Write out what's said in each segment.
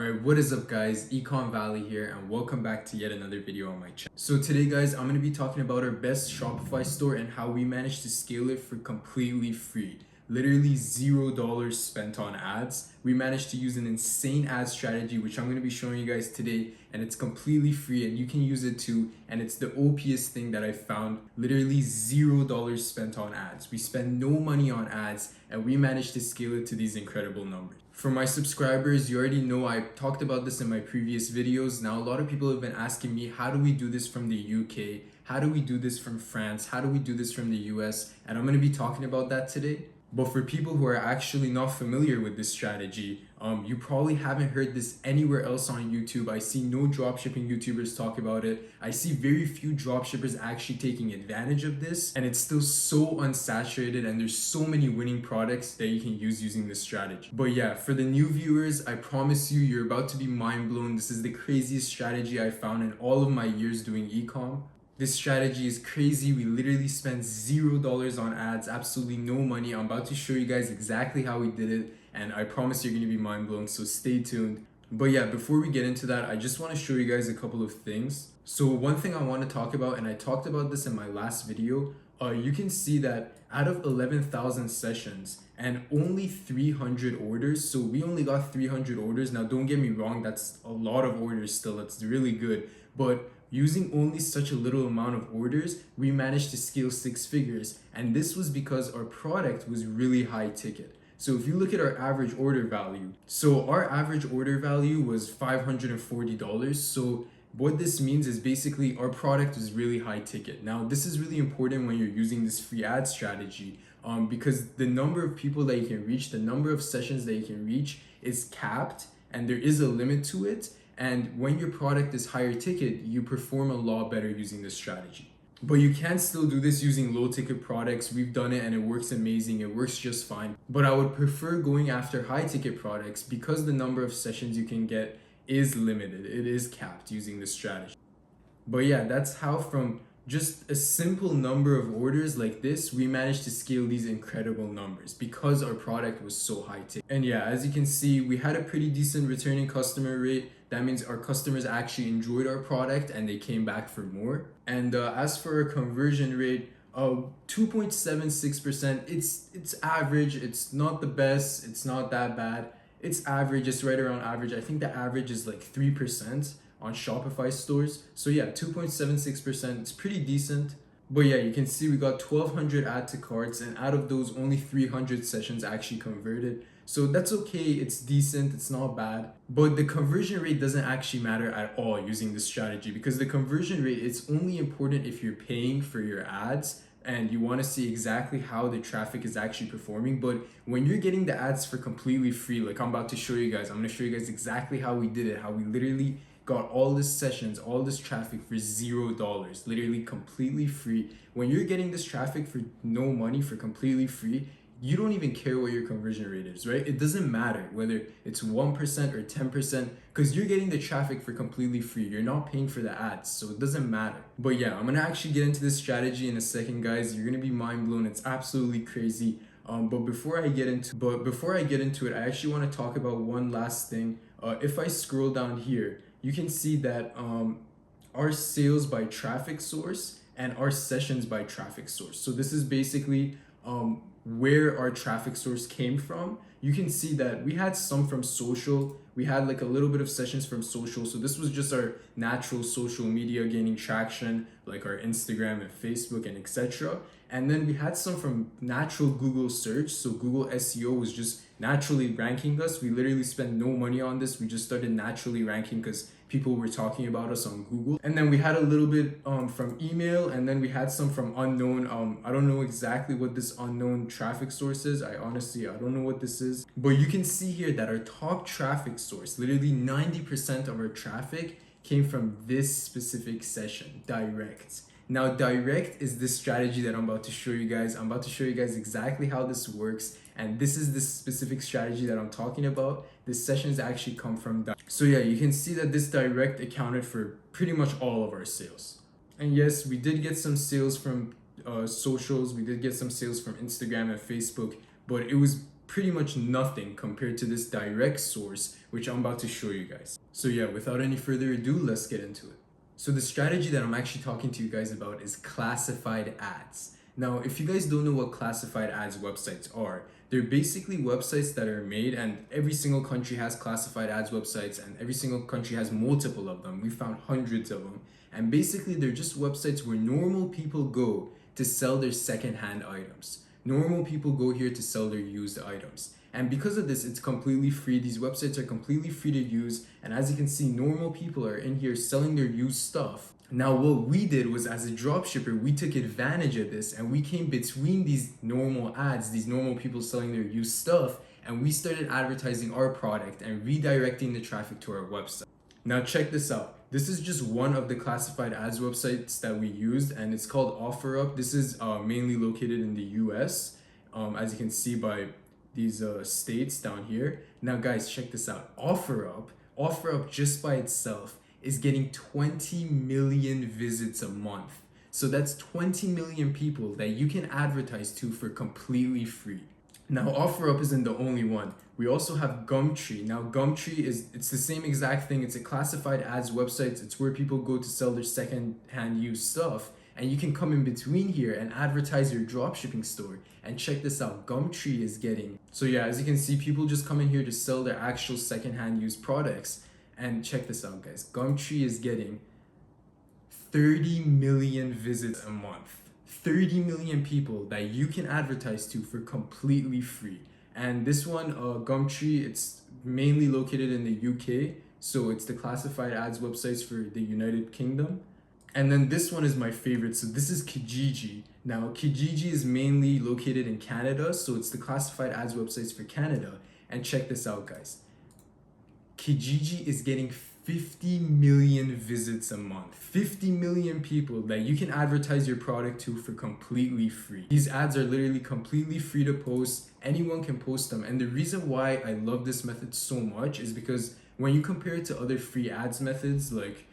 Alright, what is up guys? Econ Valley here and welcome back to yet another video on my channel. So today guys, I'm going to be talking about our best Shopify store and how we managed to scale it for completely free. Literally $0 spent on ads. We managed to use an insane ad strategy which I'm going to be showing you guys today, and it's completely free and you can use it too, and it's the OPest thing that I found. Literally $0 spent on ads. We spend no money on ads and we managed to scale it to these incredible numbers. For my subscribers, you already know I talked about this in my previous videos. Now a lot of people have been asking me, how do we do this from the UK? How do we do this from France? How do we do this from the US? And I'm going to be talking about that today. But for people who are actually not familiar with this strategy, you probably haven't heard this anywhere else on YouTube. I see no dropshipping YouTubers talk about it. I see very few dropshippers actually taking advantage of this, and it's still so unsaturated and there's so many winning products that you can use using this strategy. But yeah, for the new viewers, I promise you, you're about to be mind blown. This is the craziest strategy I found in all of my years doing ecom. This strategy is crazy. We literally spent $0 on ads, absolutely no money. I'm about to show you guys exactly how we did it, and I promise you're gonna be mind blown, so stay tuned. But yeah, before we get into that, I just want to show you guys a couple of things. So one thing I want to talk about, and I talked about this in my last video, you can see that out of 11,000 sessions and only 300 orders, so we only got 300 orders. Now don't get me wrong, that's a lot of orders still, that's really good, but using only such a little amount of orders, we managed to scale 6 figures, and this was because our product was really high ticket. So if you look at our average order value, so our average order value was $540. So what this means is basically our product is really high ticket. Now this is really important when you're using this free ad strategy, because the number of people that you can reach, the number of sessions that you can reach is capped, and there is a limit to it. And when your product is higher ticket, you perform a lot better using this strategy. But you can still do this using low ticket products. We've done it and it works amazing. It works just fine. But I would prefer going after high ticket products because the number of sessions you can get is limited. It is capped using this strategy. But yeah, that's how from just a simple number of orders like this, we managed to scale these incredible numbers because our product was so high ticket. And yeah, as you can see, we had a pretty decent returning customer rate. That means our customers actually enjoyed our product and they came back for more. And as for our conversion rate, 2.76%, it's average. It's not the best. It's not that bad. It's average. It's right around average. I think the average is like 3% on Shopify stores. So yeah, 2.76%, it's pretty decent. But yeah, you can see we got 1,200 add to carts, and out of those only 300 sessions actually converted. So that's okay, it's decent, it's not bad. But the conversion rate doesn't actually matter at all using this strategy, because the conversion rate is only important if you're paying for your ads and you want to see exactly how the traffic is actually performing. But when you're getting the ads for completely free, like I'm about to show you guys, I'm going to show you guys exactly how we did it, how we literally got all this sessions, all this traffic for $0, literally completely free. When you're getting this traffic for no money, for completely free, you don't even care what your conversion rate is, right? It doesn't matter whether it's 1% or 10%, because you're getting the traffic for completely free. You're not paying for the ads, so it doesn't matter. But yeah, I'm gonna actually get into this strategy in a second, guys. You're gonna be mind blown. It's absolutely crazy. But before I get into it, I actually want to talk about one last thing. If I scroll down here, you can see that our sales by traffic source and our sessions by traffic source. So this is basically where our traffic source came from. You can see that we had some from social. We had like a little bit of sessions from social. So this was just our natural social media gaining traction, like our Instagram and Facebook and etc. And then we had some from natural Google search. So Google SEO was just naturally ranking us. We literally spent no money on this. We just started naturally ranking because people were talking about us on Google. And then we had a little bit from email, and then we had some from unknown. I don't know exactly what this unknown traffic source is. I don't know what this is. But you can see here that our top traffic source, literally 90% of our traffic came from this specific session, direct. Now direct is this strategy that I'm about to show you guys. I'm about to show you guys exactly how this works, and this is the specific strategy that I'm talking about. The sessions actually come from direct. So yeah, you can see that this direct accounted for pretty much all of our sales. And yes, we did get some sales from socials. We did get some sales from Instagram and Facebook, but it was pretty much nothing compared to this direct source, which I'm about to show you guys. So yeah, without any further ado, let's get into it. So the strategy that I'm actually talking to you guys about is classified ads. Now, if you guys don't know what classified ads websites are, they're basically websites that are made, and every single country has classified ads websites, and every single country has multiple of them. We found hundreds of them. And basically, they're just websites where normal people go to sell their secondhand items. Normal people go here to sell their used items. And because of this, it's completely free. These websites are completely free to use. And as you can see, normal people are in here selling their used stuff. Now, what we did was, as a dropshipper, we took advantage of this and we came between these normal ads, these normal people selling their used stuff, and we started advertising our product and redirecting the traffic to our website. Now, check this out. This is just one of the classified ads websites that we used, and it's called OfferUp. This is mainly located in the US, as you can see by these states down here. Now guys, check this out. OfferUp just by itself is getting 20 million visits a month. So that's 20 million people that you can advertise to for completely free. Now, OfferUp isn't the only one. We also have Gumtree. Now, Gumtree it's the same exact thing. It's a classified ads website. It's where people go to sell their second-hand used stuff. And you can come in between here and advertise your dropshipping store. And check this out. Gumtree is getting... So yeah, as you can see, people just come in here to sell their actual second-hand used products. And check this out, guys. Gumtree is getting 30 million visits a month. 30 million people that you can advertise to for completely free. And this one, Gumtree, it's mainly located in the UK. So it's the classified ads websites for the United Kingdom. And then this one is my favorite. So this is Kijiji. Now, Kijiji is mainly located in Canada. So it's the classified ads websites for Canada. And check this out, guys. Kijiji is getting 50 million visits a month. 50 million people that you can advertise your product to for completely free. These ads are literally completely free to post. Anyone can post them. And the reason why I love this method so much is because when you compare it to other free ads methods like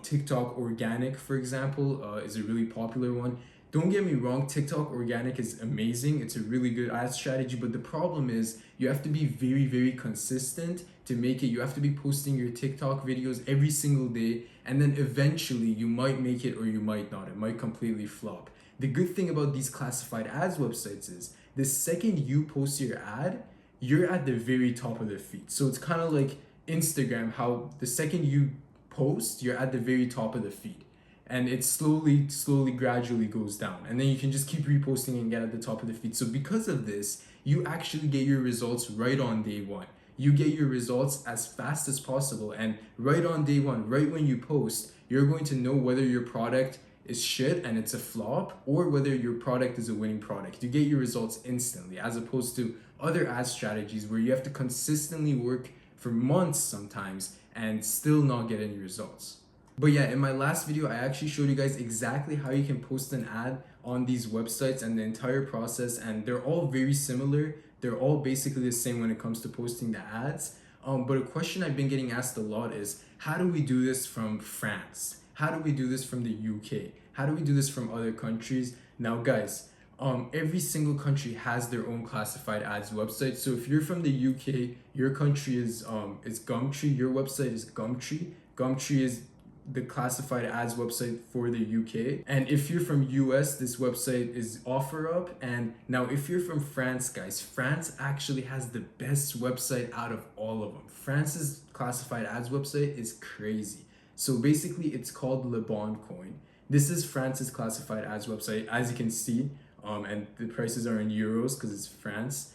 TikTok Organic, for example, is a really popular one. Don't get me wrong, TikTok Organic is amazing. It's a really good ad strategy, but the problem is you have to be very, very consistent to make it. You have to be posting your TikTok videos every single day, and then eventually you might make it or you might not. It might completely flop. The good thing about these classified ads websites is the second you post your ad, you're at the very top of the feed. So it's kind of like Instagram, how the second you post, you're at the very top of the feed. And it slowly, gradually goes down. And then you can just keep reposting and get at the top of the feed. So because of this, you actually get your results right on day one. You get your results as fast as possible. And right on day one, right when you post, you're going to know whether your product is shit and it's a flop, or whether your product is a winning product. You get your results instantly, as opposed to other ad strategies where you have to consistently work for months sometimes and still not get any results. But yeah, in my last video, I actually showed you guys exactly how you can post an ad on these websites and the entire process, and they're all very similar. They're all basically the same when it comes to posting the ads. But a question I've been getting asked a lot is, how do we do this from France? How do we do this from the UK? How do we do this from other countries? Now guys, every single country has their own classified ads website. So if you're from the UK, your country is Gumtree, your website is Gumtree. Gumtree is the classified ads website for the UK. And if you're from US, this website is OfferUp. And now if you're from France, guys, France actually has the best website out of all of them. France's classified ads website is crazy. So basically it's called Le Bon Coin. This is France's classified ads website, as you can see, and the prices are in euros because it's France.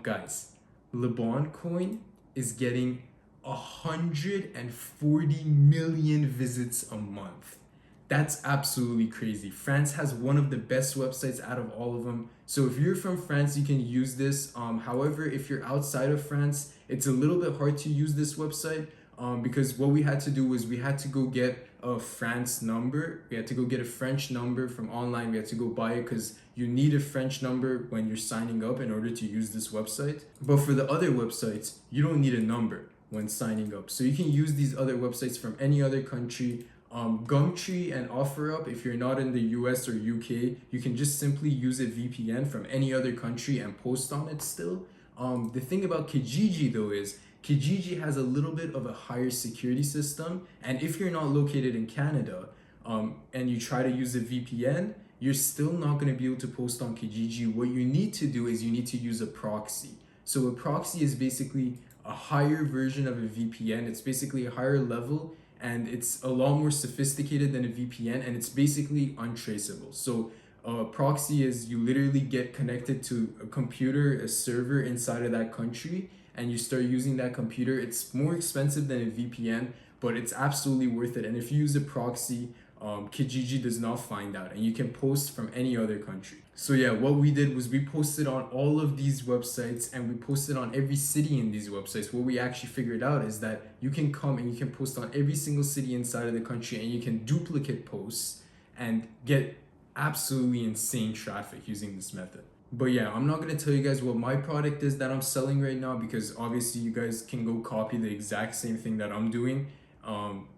Guys, Le Bon Coin is getting 140 million visits a month. That's absolutely crazy. France has one of the best websites out of all of them. So if you're from France, you can use this. However, if you're outside of France, it's a little bit hard to use this website because what we had to do was we had to go get a France number. We had to go get a French number from online. We had to go buy it because you need a French number when you're signing up in order to use this website. But for the other websites, you don't need a number when signing up. So you can use these other websites from any other country. Gumtree and OfferUp, if you're not in the US or UK, you can just simply use a VPN from any other country and post on it still. The thing about Kijiji though is Kijiji has a little bit of a higher security system, and if you're not located in Canada, and you try to use a VPN, you're still not going to be able to post on Kijiji. What you need to do is you need to use a proxy. So a proxy is basically a higher version of a VPN. It's basically a higher level, and it's a lot more sophisticated than a VPN, and it's basically untraceable. So a proxy is you literally get connected to a computer, a server inside of that country, and you start using that computer. It's more expensive than a VPN, but it's absolutely worth it. And if you use a proxy, Kijiji does not find out, and you can post from any other country. So yeah, what we did was we posted on all of these websites, and we posted on every city in these websites. What we actually figured out is that you can come and you can post on every single city inside of the country, and you can duplicate posts and get absolutely insane traffic using this method. But yeah, I'm not going to tell you guys what my product is that I'm selling right now, because obviously you guys can go copy the exact same thing that I'm doing.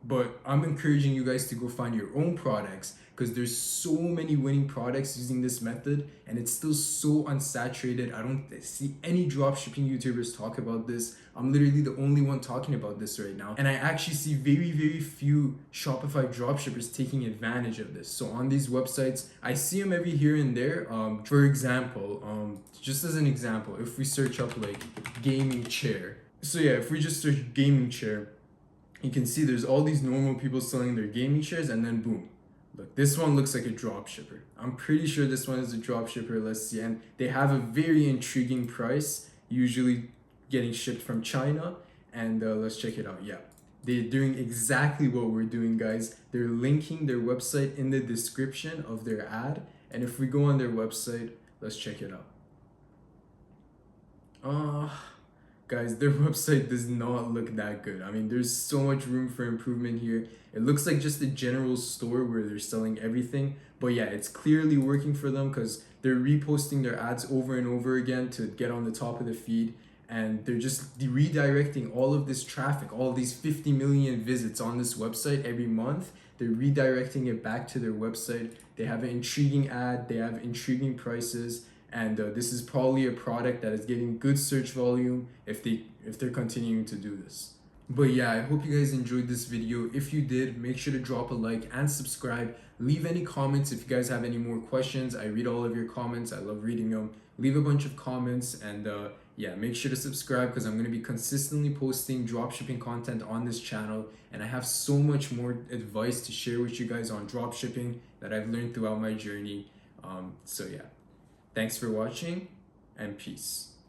But I'm encouraging you guys to go find your own products, because there's so many winning products using this method, and it's still so unsaturated. I don't see any dropshipping YouTubers talk about this. I'm literally the only one talking about this right now, and I actually see very few Shopify dropshippers taking advantage of this. So on these websites, I see them every here and there. For example, just as an example, if we search up like gaming chair, so yeah, if we just search gaming chair, you can see there's all these normal people selling their gaming chairs, and then boom, look, this one looks like a drop shipper. I'm pretty sure this one is a drop shipper. Let's see. And they have a very intriguing price, usually getting shipped from China. And let's check it out. Yeah, they're doing exactly what we're doing, guys. They're linking their website in the description of their ad. And if we go on their website, let's check it out. Guys, their website does not look that good. I mean, there's so much room for improvement here. It looks like just a general store where they're selling everything. But yeah, it's clearly working for them, because they're reposting their ads over and over again to get on the top of the feed. And they're just redirecting all of this traffic, all of these 50 million visits on this website every month. They're redirecting it back to their website. They have an intriguing ad. They have intriguing prices. And this is probably a product that is getting good search volume if they're continuing to do this. But yeah, I hope you guys enjoyed this video. If you did, make sure to drop a like and subscribe. Leave any comments if you guys have any more questions. I read all of your comments. I love reading them. Leave a bunch of comments, and yeah, make sure to subscribe, because I'm going to be consistently posting dropshipping content on this channel, and I have so much more advice to share with you guys on dropshipping that I've learned throughout my journey. So yeah. Thanks for watching, and peace.